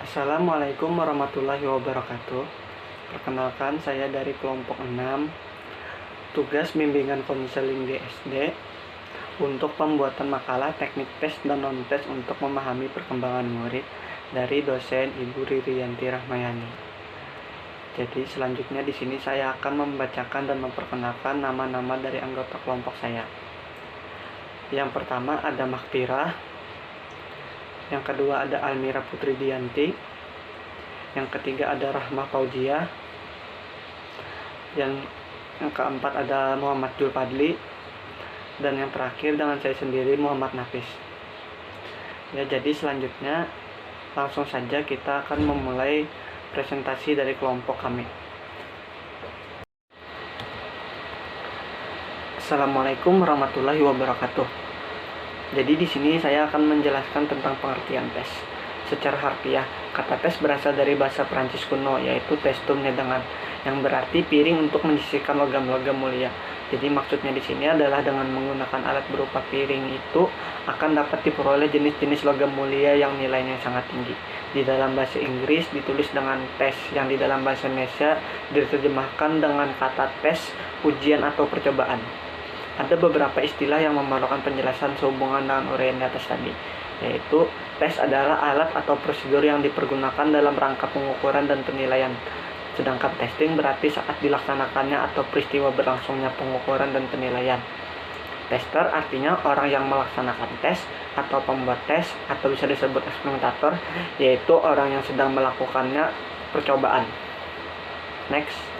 Assalamualaikum warahmatullahi wabarakatuh. Perkenalkan, saya dari kelompok 6, tugas bimbingan konseling di SD untuk pembuatan makalah teknik tes dan non-tes untuk memahami perkembangan murid dari dosen Ibu Ririyanti Rahmayani. Jadi selanjutnya di sini saya akan membacakan dan memperkenalkan nama-nama dari anggota kelompok saya. Yang pertama ada Makfirah, yang kedua ada Almira Putri Dianti, yang ketiga ada Rahmah Fauziah, yang keempat ada Muhammad Julfadli, dan yang terakhir dengan saya sendiri Muhammad Nafis. Ya, jadi selanjutnya langsung saja kita akan memulai presentasi dari kelompok kami. Assalamualaikum warahmatullahi wabarakatuh. Jadi di sini saya akan menjelaskan tentang pengertian tes. Secara harfiah, kata tes berasal dari bahasa Prancis kuno, yaitu testum nyedengan, yang berarti piring untuk menyisihkan logam-logam mulia. Jadi maksudnya di sini adalah dengan menggunakan alat berupa piring itu akan dapat diperoleh jenis-jenis logam mulia yang nilainya sangat tinggi. Di dalam bahasa Inggris ditulis dengan tes, yang di dalam bahasa Indonesia diterjemahkan dengan kata tes, ujian atau percobaan. Ada beberapa istilah yang memerlukan penjelasan sehubungan dengan uraian di atas tadi, yaitu tes adalah alat atau prosedur yang dipergunakan dalam rangka pengukuran dan penilaian. Sedangkan testing berarti saat dilaksanakannya atau peristiwa berlangsungnya pengukuran dan penilaian. Tester artinya orang yang melaksanakan tes atau pembuat tes, atau bisa disebut eksperimentator, yaitu orang yang sedang melakukannya percobaan. Next.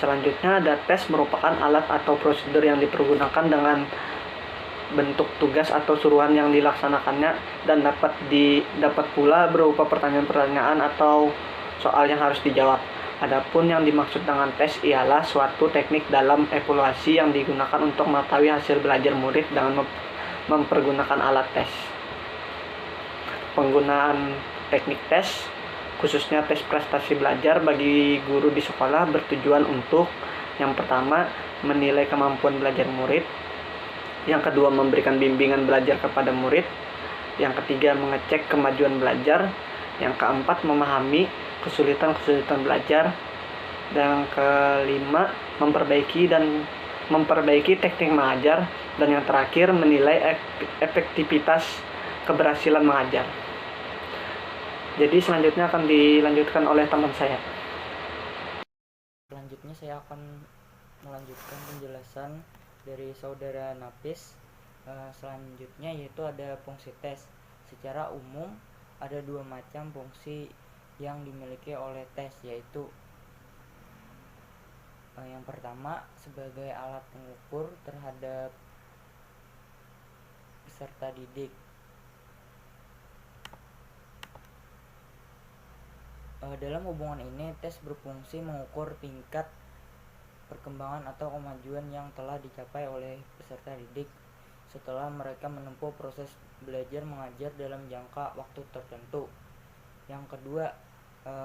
Selanjutnya ada tes, merupakan alat atau prosedur yang dipergunakan dengan bentuk tugas atau suruhan yang dilaksanakannya dan dapat pula berupa pertanyaan-pertanyaan atau soal yang harus dijawab. Adapun yang dimaksud dengan tes ialah suatu teknik dalam evaluasi yang digunakan untuk mengetahui hasil belajar murid dengan mempergunakan alat tes. Penggunaan teknik tes, khususnya tes prestasi belajar bagi guru di sekolah, bertujuan untuk yang pertama menilai kemampuan belajar murid, yang kedua memberikan bimbingan belajar kepada murid, yang ketiga mengecek kemajuan belajar, yang keempat memahami kesulitan-kesulitan belajar, dan yang kelima memperbaiki teknik mengajar, dan yang terakhir menilai efektivitas keberhasilan mengajar. Jadi selanjutnya akan dilanjutkan oleh teman saya. Selanjutnya saya akan melanjutkan penjelasan dari saudara Nafis. Selanjutnya yaitu ada fungsi tes. Secara umum ada dua macam fungsi yang dimiliki oleh tes, yaitu yang pertama sebagai alat pengukur terhadap peserta didik. Dalam hubungan ini, tes berfungsi mengukur tingkat perkembangan atau kemajuan yang telah dicapai oleh peserta didik setelah mereka menempuh proses belajar mengajar dalam jangka waktu tertentu. Yang kedua,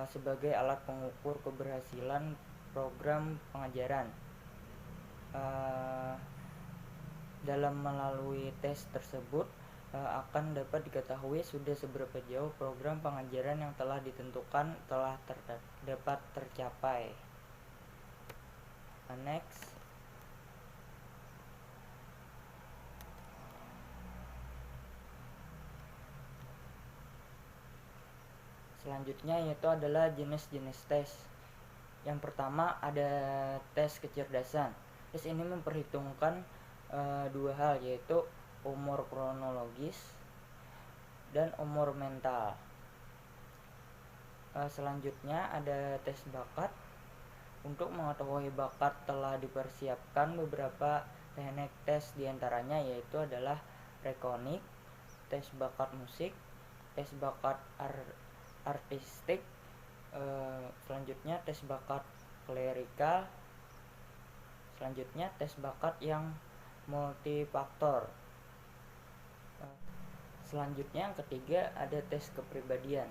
sebagai alat pengukur keberhasilan program pengajaran. Dalam melalui tes tersebut akan dapat diketahui sudah seberapa jauh program pengajaran yang telah ditentukan telah dapat tercapai. Next. Selanjutnya yaitu adalah jenis-jenis tes. Yang pertama ada tes kecerdasan. Tes ini memperhitungkan dua hal, yaitu umur kronologis dan umur mental. Selanjutnya ada tes bakat. Untuk mengetahui bakat telah dipersiapkan beberapa teknik tes, diantaranya yaitu adalah rekonik, tes bakat musik, tes bakat artistik, selanjutnya tes bakat klerikal, selanjutnya tes bakat yang multifaktor. Selanjutnya yang ketiga ada tes kepribadian.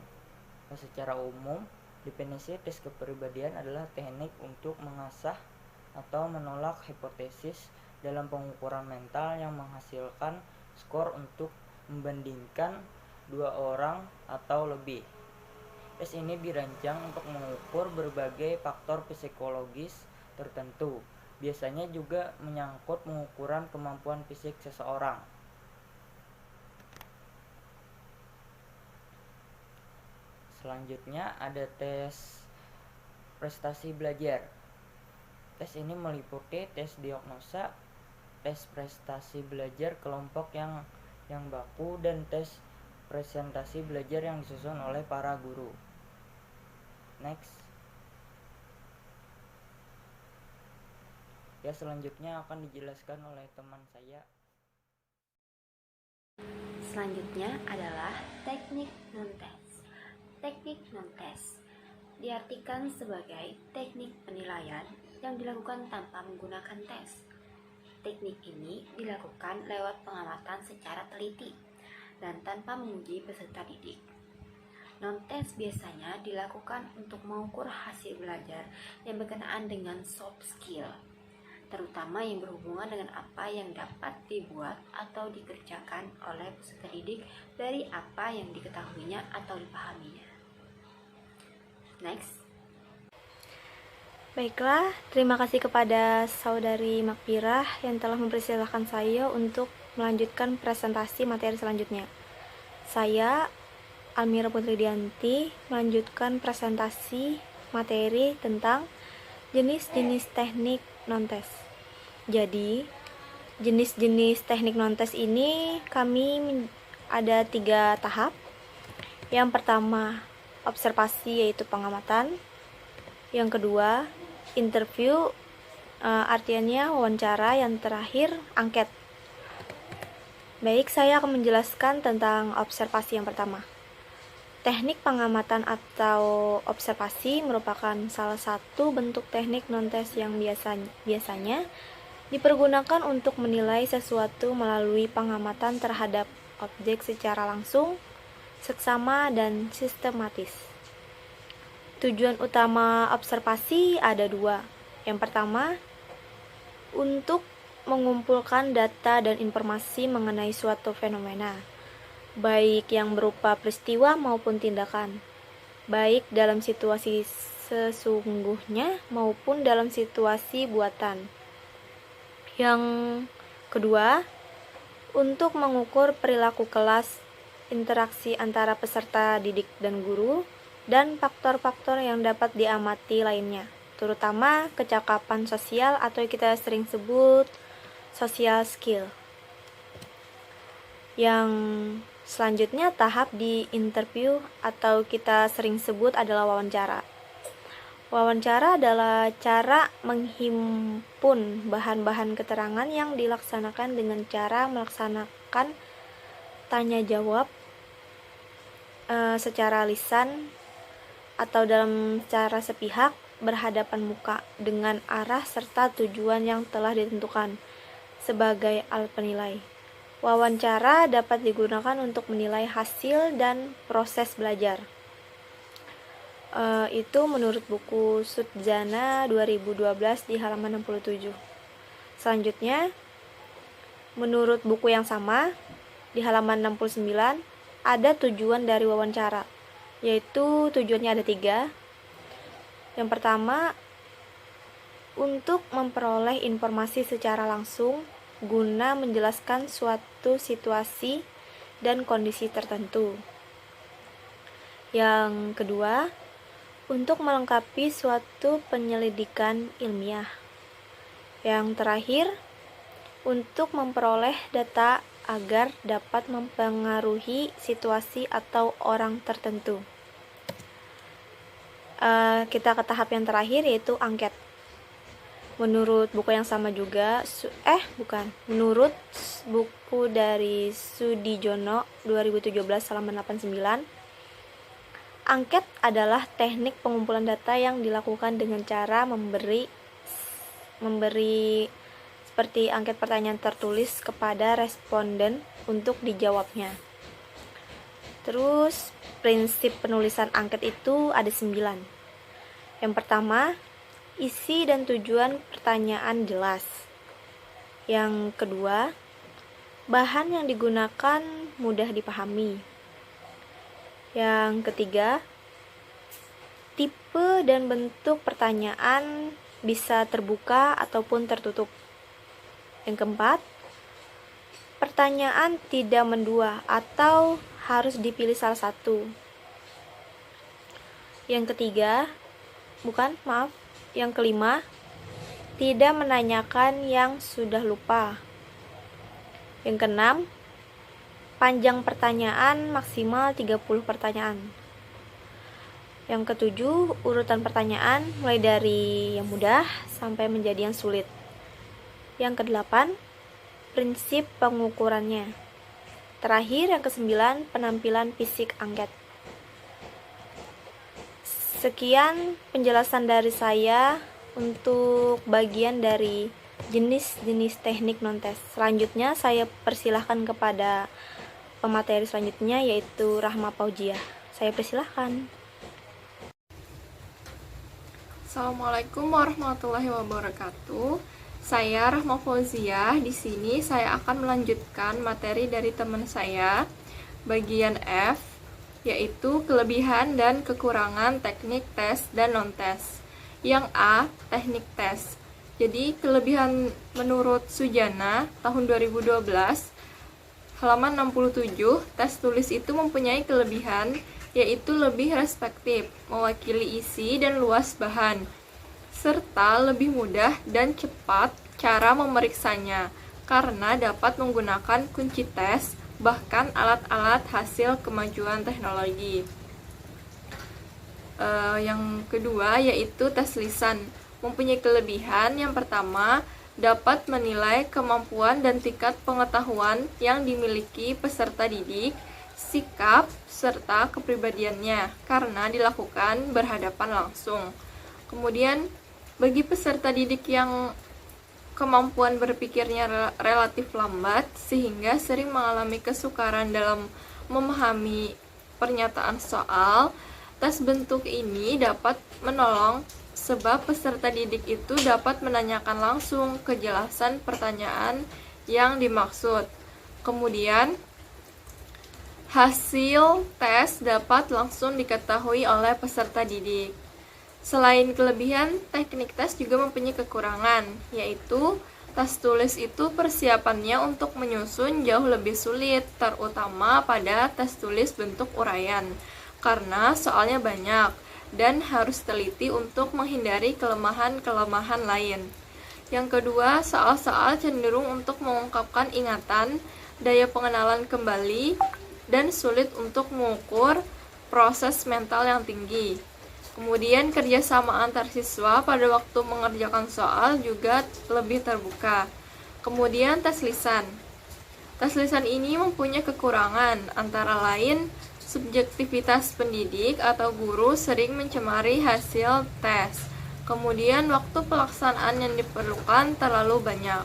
Secara umum, definisi tes kepribadian adalah teknik untuk mengasah atau menolak hipotesis dalam pengukuran mental yang menghasilkan skor untuk membandingkan 2 orang atau lebih. Tes ini dirancang untuk mengukur berbagai faktor psikologis tertentu. Biasanya juga menyangkut pengukuran kemampuan fisik seseorang. Selanjutnya ada tes prestasi belajar. Tes ini meliputi tes diagnosa, tes prestasi belajar kelompok yang baku, dan tes presentasi belajar yang disusun oleh para guru. Next. Ya, selanjutnya akan dijelaskan oleh teman saya. Selanjutnya adalah teknik non-tes. Teknik non-tes diartikan sebagai teknik penilaian yang dilakukan tanpa menggunakan tes. Teknik ini dilakukan lewat pengamatan secara teliti dan tanpa menguji peserta didik. Non-tes biasanya dilakukan untuk mengukur hasil belajar yang berkenaan dengan soft skill, terutama yang berhubungan dengan apa yang dapat dibuat atau dikerjakan oleh peserta didik dari apa yang diketahuinya atau dipahaminya. Next. Baiklah, terima kasih kepada Saudari Makfirah yang telah mempersilahkan saya untuk melanjutkan presentasi materi selanjutnya. Saya, Almira Putri Dianti, melanjutkan presentasi materi tentang jenis-jenis teknik non-tes. Jadi, jenis-jenis teknik non-tes ini kami ada 3 tahap. Yang pertama, observasi yaitu pengamatan. Yang kedua, interview, artinya wawancara. Yang terakhir, angket. Baik, saya akan menjelaskan tentang observasi yang pertama. Teknik pengamatan atau observasi merupakan salah satu bentuk teknik non-tes yang biasanya dipergunakan untuk menilai sesuatu melalui pengamatan terhadap objek secara langsung, seksama, dan sistematis. Tujuan utama observasi ada 2. Yang pertama, untuk mengumpulkan data dan informasi mengenai suatu fenomena, baik yang berupa peristiwa maupun tindakan, baik dalam situasi sesungguhnya maupun dalam situasi buatan. Yang kedua, untuk mengukur perilaku kelas, interaksi antara peserta didik dan guru, dan faktor-faktor yang dapat diamati lainnya, terutama kecakapan sosial atau kita sering sebut social skill. Yang selanjutnya tahap di interview atau kita sering sebut adalah wawancara. Wawancara adalah cara menghimpun bahan-bahan keterangan yang dilaksanakan dengan cara melaksanakan tanya jawab secara lisan atau dalam cara sepihak berhadapan muka dengan arah serta tujuan yang telah ditentukan sebagai alat penilai. Wawancara dapat digunakan untuk menilai hasil dan proses belajar. Itu menurut buku Sudzana 2012 di halaman 67. Selanjutnya, menurut buku yang sama di halaman 69 ada tujuan dari wawancara, yaitu tujuannya ada 3. Yang pertama, untuk memperoleh informasi secara langsung guna menjelaskan suatu situasi dan kondisi tertentu. Yang kedua, untuk melengkapi suatu penyelidikan ilmiah. Yang terakhir, untuk memperoleh data agar dapat mempengaruhi situasi atau orang tertentu. Kita ke tahap yang terakhir, yaitu angket. Menurut buku yang sama juga, menurut buku dari Sudijono 2017 halaman 89, angket adalah teknik pengumpulan data yang dilakukan dengan cara memberi seperti angket pertanyaan tertulis kepada responden untuk dijawabnya. Terus prinsip penulisan angket itu ada 9. Yang pertama, isi dan tujuan pertanyaan jelas. Yang kedua, bahan yang digunakan mudah dipahami. Yang ketiga, tipe dan bentuk pertanyaan bisa terbuka ataupun tertutup. Yang keempat, pertanyaan tidak mendua atau harus dipilih salah satu. Yang kelima, tidak menanyakan yang sudah lupa. Yang keenam, panjang pertanyaan maksimal 30 pertanyaan. Yang ketujuh, urutan pertanyaan mulai dari yang mudah sampai menjadi yang sulit. Yang kedelapan, prinsip pengukurannya. Terakhir, yang kesembilan, penampilan fisik angket. Sekian penjelasan dari saya untuk bagian dari jenis-jenis teknik non-tes. Selanjutnya saya persilahkan kepada pemateri selanjutnya, yaitu Rahma Paujiah. Saya persilahkan. Assalamualaikum warahmatullahi wabarakatuh. Saya Rahma Fauziah. Di sini saya akan melanjutkan materi dari teman saya, bagian F, yaitu kelebihan dan kekurangan teknik tes dan non-tes. Yang A, teknik tes. Jadi kelebihan menurut Sujana tahun 2012, halaman 67, tes tulis itu mempunyai kelebihan, yaitu lebih respektif, mewakili isi dan luas bahan, serta lebih mudah dan cepat cara memeriksanya, karena dapat menggunakan kunci tes, bahkan alat-alat hasil kemajuan teknologi. Yang kedua yaitu tes lisan, mempunyai kelebihan. Yang pertama, dapat menilai kemampuan dan tingkat pengetahuan yang dimiliki peserta didik, sikap, serta kepribadiannya, karena dilakukan berhadapan langsung. Kemudian, bagi peserta didik yang kemampuan berpikirnya relatif lambat, sehingga sering mengalami kesukaran dalam memahami pernyataan soal, tes bentuk ini dapat menolong sebab peserta didik itu dapat menanyakan langsung kejelasan pertanyaan yang dimaksud. Kemudian, hasil tes dapat langsung diketahui oleh peserta didik. Selain kelebihan, teknik tes juga mempunyai kekurangan, yaitu tes tulis itu persiapannya untuk menyusun jauh lebih sulit, terutama pada tes tulis bentuk uraian, karena soalnya banyak dan harus teliti untuk menghindari kelemahan-kelemahan lain. Yang kedua, soal-soal cenderung untuk mengungkapkan ingatan, daya pengenalan kembali, dan sulit untuk mengukur proses mental yang tinggi. Kemudian kerjasama antar siswa pada waktu mengerjakan soal juga lebih terbuka. Kemudian tes lisan. Tes lisan ini mempunyai kekurangan, antara lain subjektivitas pendidik atau guru sering mencemari hasil tes. Kemudian waktu pelaksanaan yang diperlukan terlalu banyak.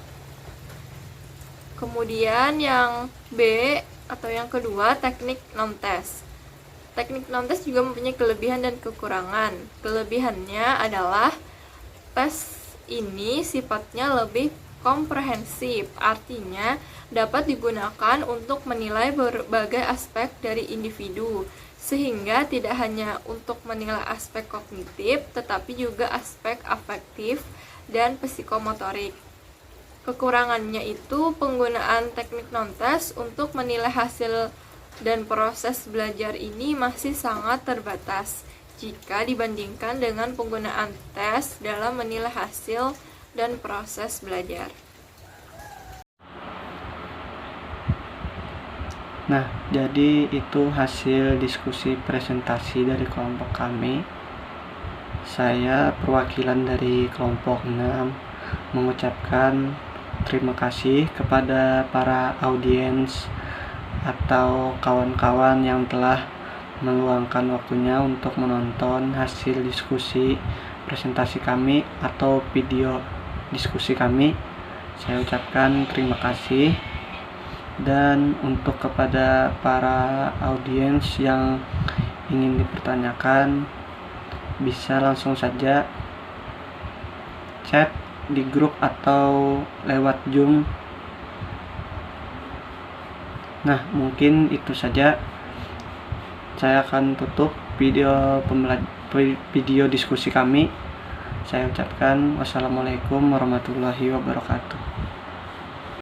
Kemudian yang B atau yang kedua, teknik non-tes. Teknik non-tes juga mempunyai kelebihan dan kekurangan. Kelebihannya adalah tes ini sifatnya lebih komprehensif, artinya dapat digunakan untuk menilai berbagai aspek dari individu, sehingga tidak hanya untuk menilai aspek kognitif, tetapi juga aspek afektif dan psikomotorik. Kekurangannya itu penggunaan teknik non-tes untuk menilai hasil dan proses belajar ini masih sangat terbatas jika dibandingkan dengan penggunaan tes dalam menilai hasil dan proses belajar. Nah, jadi itu hasil diskusi presentasi dari kelompok kami. Saya perwakilan dari kelompok 6 mengucapkan terima kasih kepada para audiens atau kawan-kawan yang telah meluangkan waktunya untuk menonton hasil diskusi presentasi kami atau video diskusi kami. Saya ucapkan terima kasih. Dan untuk kepada para audiens yang ingin dipertanyakan, bisa langsung saja chat di grup atau lewat Zoom. Nah, mungkin itu saja. saya akan tutup video video diskusi kami. Saya ucapkan wassalamualaikum warahmatullahi wabarakatuh.